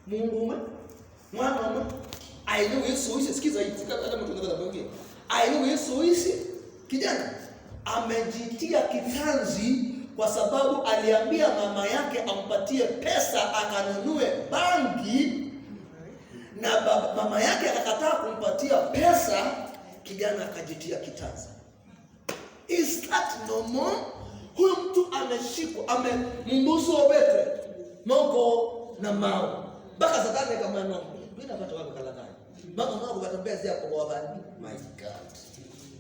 Mungu mwana aelewe Yesu hisi. Sikiza hii, hata mtu anaweza kuongea. Aelewe Yesu hisi. Kijana amejitia kitanzi kwa sababu aliambia mama yake ampatie pesa akanunue bangi, na mama yake akakataa kumpatia pesa. Kijana akajitia kitanzi. Is that normal? Huyu mtu ameshikwa, amembusu obete moko na mao baka satani kama no bila watu wako kala gani mama mwangu batembeza hapo kwa bani. My God,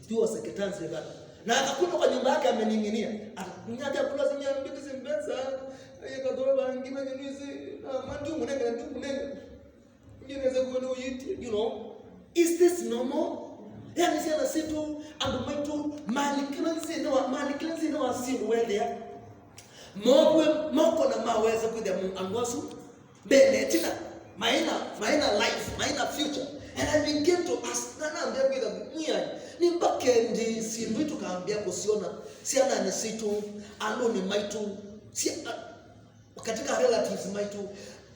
tuo seketanzi baba, na akakuta kwa nyumba yake ameninginia, atakunyaka kula zinya mbili zimbeza yeye kadoro bangi manyuzi mandu munenge ndu munenge ngine kuona uyiti. You know, is this normal? Yani sasa situ andumaito mali cleanse no asin well there moko na maweza kuja angwasu benetina maina life, maina future. And I begin to ask nana ambia kwida mia ni mbakendi sindu tukaambia kusiona siana ni situ alo ni maitu katika relatives maitu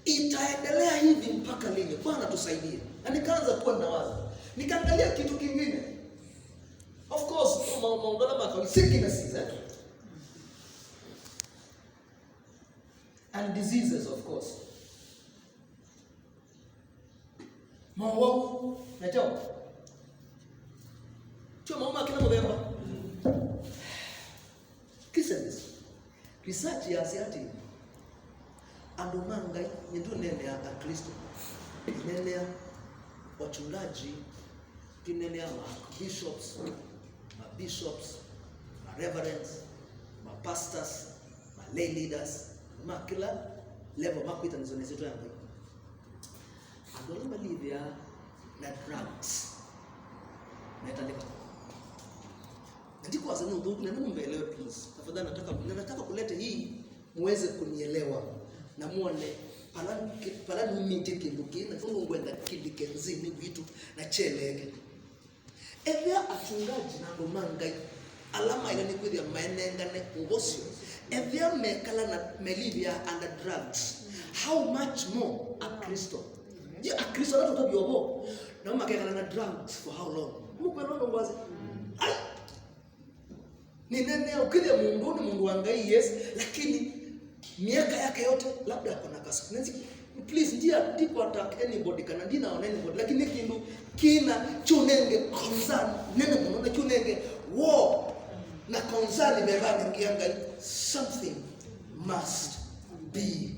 itaendelea hivi mpaka lini? Bwana tusaidie. Na nikaanza kuwa na wazo, nikaangalia kitu kingine. Of course maondola makao sicknesses and diseases, of course. Mawo najua tu mama kina November kisses research ya asiati andomanga ndio nene ya Kristo, nene ya wachungaji, nene ya bishops, reverends, pastors, lay leaders, kila level makuita nizone zetu yangu. Adolama Libya na drugs natandika ndiko azana ndugu na mbelewe please tafadhali, nataka kuleta hii muweze kunielewa na muone palani miti kinduki na fungu ngwenda kidikenzini vitu na cheleke evya achungaji na ngomanga alama ile ni kweli maenenga ne ngosio evya mekala na melivia and drugs. How much more a Kristo? Je, a Kristo na toka biobo na makekala na drugs for how long? Mungu anaona ngwazi ai ni nene ukija Mungu wangai, yes, lakini miaka yake yote labda kuna kasiknezi. Please ndipo attack anybody kana ndina on anybody, lakini kindu kina chunenge concern nene mnaona chunenge war na concern bebani ngianga something must be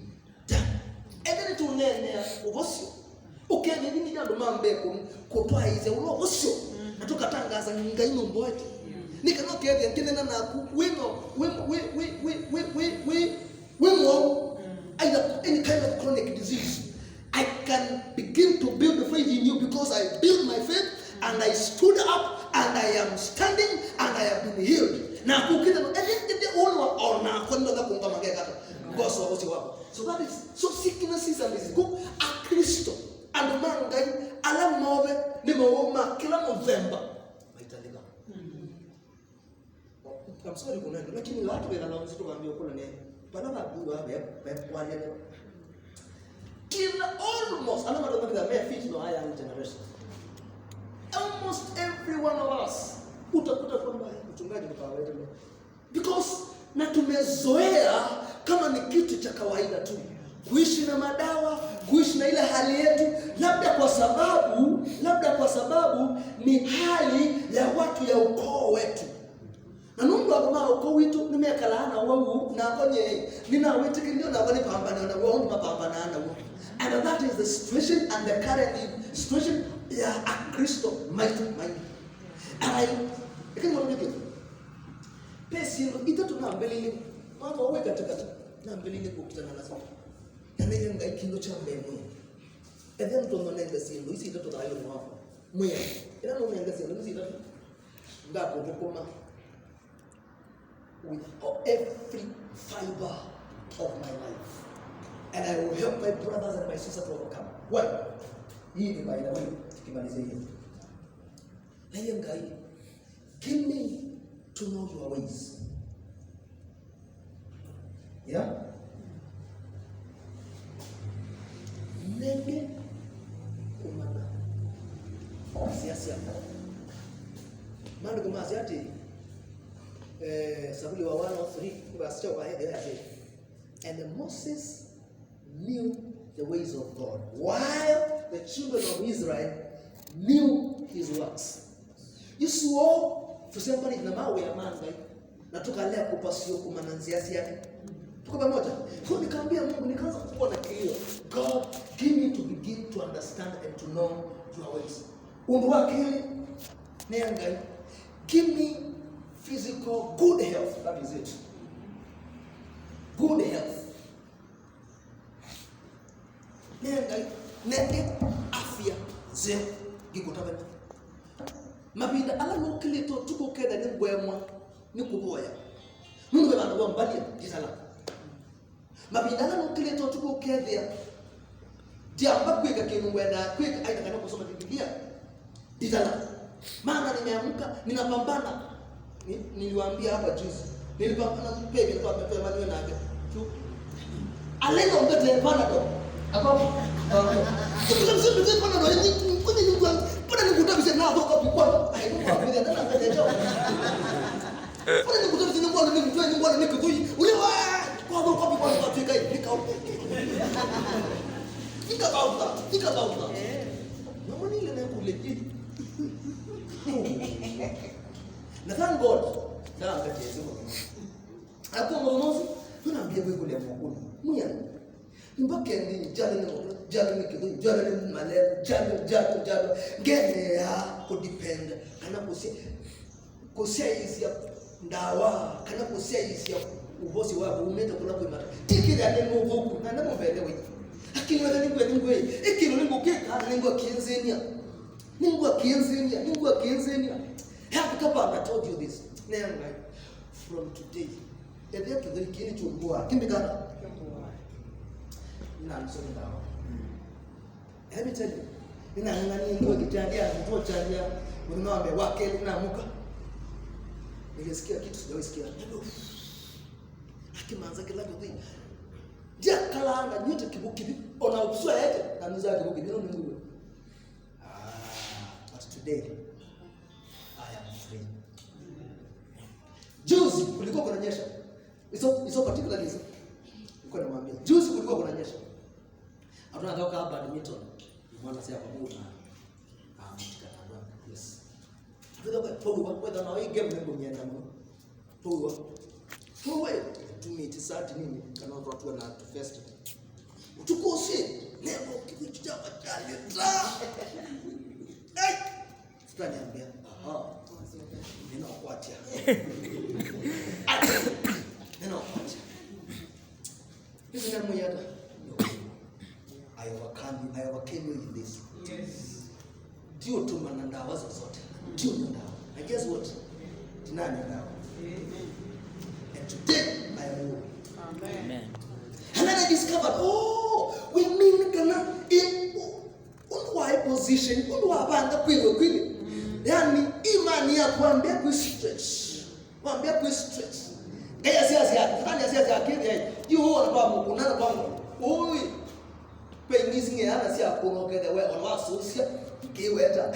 done. Ede tunene ubosio ukene nini ndo mambe kutwa hize ubosio natoka tangaza ngaino mboete nikanoke yeye kinena na either any kind of chronic disease. I can begin to build the faith in you because I built my faith and I stood up and I am standing and I have been healed. Na kukita no ede all na kwenda za kunga mageka because of what you have. So that is so sicknesses and disease go a Kristo and mangai ala move ni mawoma kila November maitalika. I'm sorry kuna lakini watu wanaanza kutuambia kuna nini panama dua wale kila almost ana mara ngapi that fit no higher generation. Almost every one of us utakuta kwamba mchungaji ni kawaida because na tumezoea kama ni kitu cha kawaida tu kuishi na madawa, kuishi na ile hali yetu, labda kwa sababu ni hali ya watu ya ukoo wetu. Na nungu akoma ukoo wetu nimekalaana wao na konye nina wetu kindio na wale pambana na wao mapambana na wao. And that is the situation and the current situation ya Kristo mighty. And I can want to pesi ito tunambelini mambo wewe katika na mbelini kukutana na sasa na yeye ngai kindo cha mbemu even to nonenga sindo isi ito tayo ni wapo mwe ina no nenga sindo isi ito ngapo kukoma with every fiber of my life, and I will help my brothers and my sisters to overcome. Why? Hii ni baina wewe tukimaliza hii. Na yeye ngai give me to know your ways. Yeah? nenge kumana siasa mando kumazi ati Sabuli wa 103 verse 2 ahead there. And Moses knew the ways of God, while the children of Israel knew his works. You saw tuseme ni mawe ya manga na tukalea kupasio kumananzia yake. Tuko pamoja. So nikamwambia Mungu, nikaanza kuona kilio. God, give me to begin to understand and to know your ways. Undwa kile nenga. Give me physical good health. That is it. Good health. Nenge afya ze gikutaba. Mabinda ala no kilito tuko keda ni gwemwa ni kuboya. Mungu bana wa mbali disala. Mabinda ala no kilito tuko kedya. Dia mbakweka kinungwenda kweka aita kana kusoma Biblia. Disala. Maana nimeamka ninapambana. Niliwaambia hapa juzi. Nilipambana pepe kwa pepe maneno na yake. Tu. Alenga ungete panado. Ako. Sisi panado ni kwenye nyumba. Pana nikutabisha na toka kwa. Ai kwa vile ndio ndio. Pana nikutabisha ni mbona ni mtu ni mbona ni kutui. Ule wa kwa kwa fika hii fika huko. Fika bauta. Fika bauta. Mama ni ile na kule. Na thank God. Ndio ngati yesu. Hapo mmoja tunaambia wewe kule mkono. Muya. Mbake ni jana ni kidogo, jana ni maleo, jana ngene ya kudepend. Kana kusia hizi ya ndawa, kana kusia hizi ya ubosi wako umeta kuna kwa mata. Tikira ni mvuku, na ndio mbelewe. Lakini wewe ni ngwe, ikino ni ngukeka, ni ngwa kienzenia. Ni ngwa kienzenia. Have Papa, I told you this. Now, from today, if you have to go to Goa, can be done. I'm sorry now. Let me tell you. Ninaangalia kitandia, mtochalia, unaombe wake unaamka. Nilisikia kitu sijasikia. Akimanza kila kitu. Dia kala na nyote kibuki ona uswa yake na mza kibuki ndio Mungu. But today I am free. Juzi kulikuwa kunanyesha. Iso particular reason. Nilikuwa namwambia. Juzi kulikuwa kunanyesha. Hatuna toka hapa badminton. Mwana sasa kwa Mungu na mtika tandwa. Yes. Ndio kwa pogo whether na hii game ndio nienda mno. Pogo. Pogo tumiti sati nini kana watu na to fest. Utukose leo kitu cha batali tra. Eh. Tutaniambia. Aha. Nina kuatia. Nina kuatia. Hizi ni mmoja. I overcame you in this. Yes. Ndio tu mandawa zote. Ndio mandawa. And guess what? Tinani ndawa. And today I am whole. Amen. And then I discovered, we mean kana in unwa position, unwa banda kwile. Yani imani ya kuambia ku stretch. Kuambia ku stretch. Gaya siasa akili. Yuo na bamu kunana bamu. Oi. Pengine ngiyana siya kunokele we onwasusia kiweta.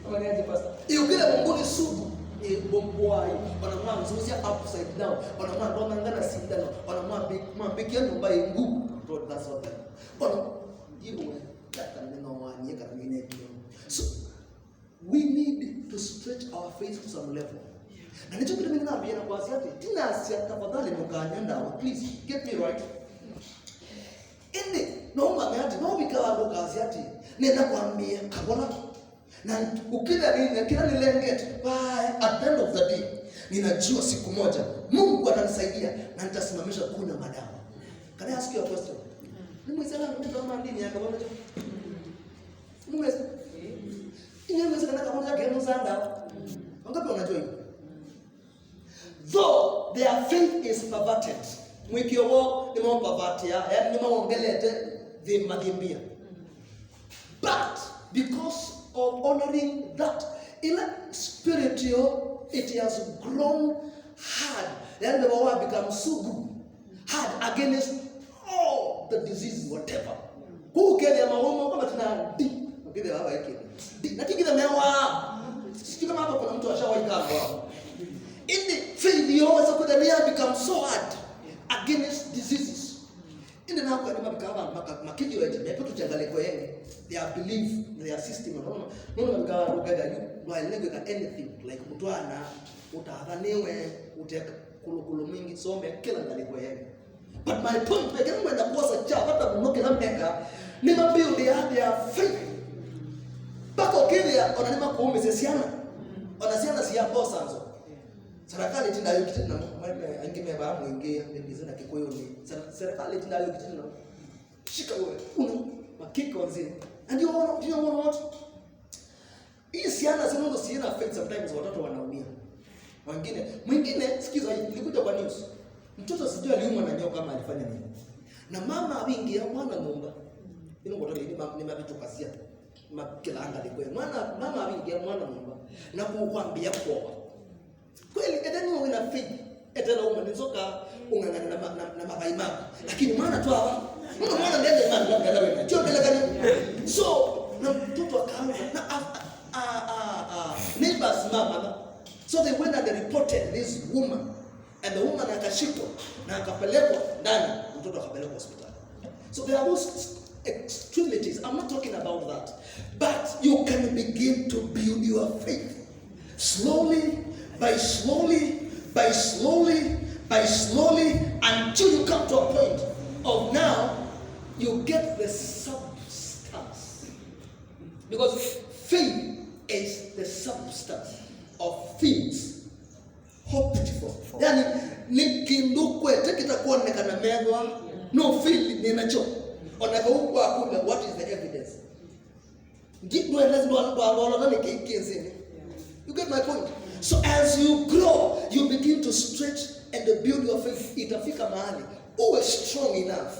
Amani pastor. Yukile Mungu subu bombwai wanamwa mzusia upside down wanamwa ndonga ngana sindano wanamwa big yenu by nguvu. That's what that. Ona jibu kata neno wanye kata ngine. So we need to stretch our faith to some level. Na nicho kile mimi naambia na kwa asiati tinasia tafadhali mkanyanda please get me right. Ende naomba ngati naobika ndo kazi ati nenda kuambia kabona na ukila nini kila nilengete at the end of the day ninajua siku moja Mungu atanisaidia na nitasimamisha kuna madawa. Can I ask you a question? Ni mwizala mtu wa mandini yakabona je? Ni mwezi. Ni mwezi kana kabona yake mzanda. Wangapi wanajua hiyo? Though their faith is perverted. Mwikiowo ni mwampatia, yani ni mwaongelete madhimbia. But because of honoring that in spiritual, it has grown hard. Then the war becomes so good, hard against all the disease whatever. Who get them home kama tuna okay hawa yake. Na tingine mewa. Sisi kama hapa kuna mtu ashawahi kama hapo. In the faith you always could have become so hard against diseases. In the now kwa nima bikawa makiji wetu mepo tuchangale kwa yeye. Their belief, their system no bikawa rugaga you no I anything like mutwana utadhaniwe uteka kulukulu mingi some kila ngali kwa yeye. But my point again when the boss cha hata mnoke na meka ni mabuild their faith. Bako kile onanima kuumezesiana. Onasiana siya boss anzo. Serikali tindayo kitena angime ba mwingia ndizo na kikoyo ni serikali tindayo kitena shika wewe una makiko nzima and you know what hii siana zinazo siana affect sometimes watoto wanaumia mwingine sikiza nilikuja kwa news mtoto sijui aliumwa na nyoka kama alifanya nini na mama abingia mwana ngomba ino ngoto ni mabitu kasia makila anga likwe mama abingia mwana ngomba na kukwambia kwa kweli edani wina faith etana umanizoka ungangana na mabai mako lakini maana tu hawa mwana ndende mwana na wewe ndio bila gani so na mtoto akaanza na neighbors mama so they went and they reported this woman and the woman akashikwa na akapelekwa ndani mtoto akapelekwa hospitali so there are those extremities. I'm not talking about that, but you can begin to build your faith slowly by slowly until you come to a point of now you get the substance, because faith is the substance of things hoped for. Yani nikindukwe tekitakuwa nekana megwa no feel ninacho onaka huko akuna what is the evidence ngidwe lazima wala nikikinzini. You get my point? So as you grow, you begin to stretch and build your faith. Itafika mahali uwe strong enough,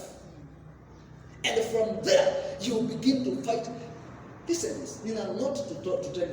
and from there you begin to fight. Listen, this, not to tell you.